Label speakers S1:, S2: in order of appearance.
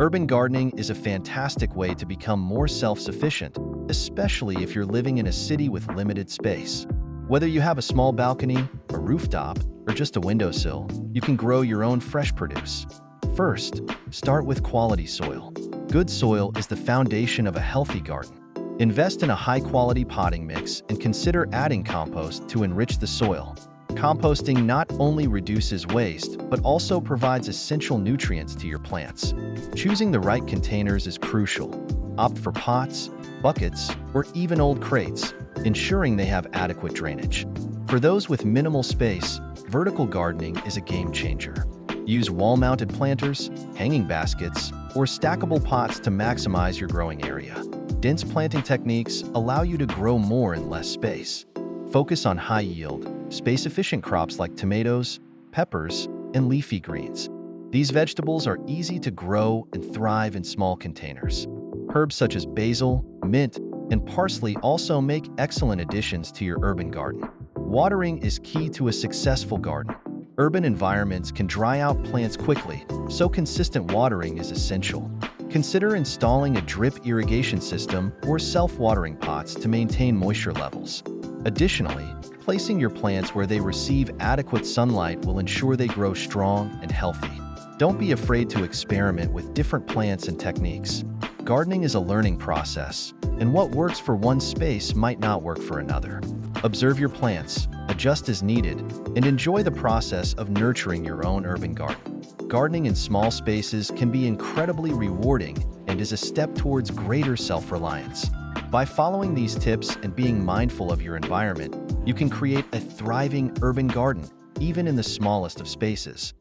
S1: Urban gardening is a fantastic way to become more self-sufficient, especially if you're living in a city with limited space. Whether you have a small balcony, a rooftop, or just a windowsill, you can grow your own fresh produce. First, start with quality soil. Good soil is the foundation of a healthy garden. Invest in a high-quality potting mix and consider adding compost to enrich the soil. Composting not only reduces waste, but also provides essential nutrients to your plants. Choosing the right containers is crucial. Opt for pots, buckets, or even old crates, ensuring they have adequate drainage. For those with minimal space, vertical gardening is a game changer. Use wall-mounted planters, hanging baskets, or stackable pots to maximize your growing area. Dense planting techniques allow you to grow more in less space. Focus on high-yield, space-efficient crops like tomatoes, peppers, and leafy greens. These vegetables are easy to grow and thrive in small containers. Herbs such as basil, mint, and parsley also make excellent additions to your urban garden. Watering is key to a successful garden. Urban environments can dry out plants quickly, so consistent watering is essential. Consider installing a drip irrigation system or self-watering pots to maintain moisture levels. Additionally, placing your plants where they receive adequate sunlight will ensure they grow strong and healthy. Don't be afraid to experiment with different plants and techniques. Gardening is a learning process, and what works for one space might not work for another. Observe your plants, adjust as needed, and enjoy the process of nurturing your own urban garden. Gardening in small spaces can be incredibly rewarding and is a step towards greater self-reliance. By following these tips and being mindful of your environment, you can create a thriving urban garden, even in the smallest of spaces.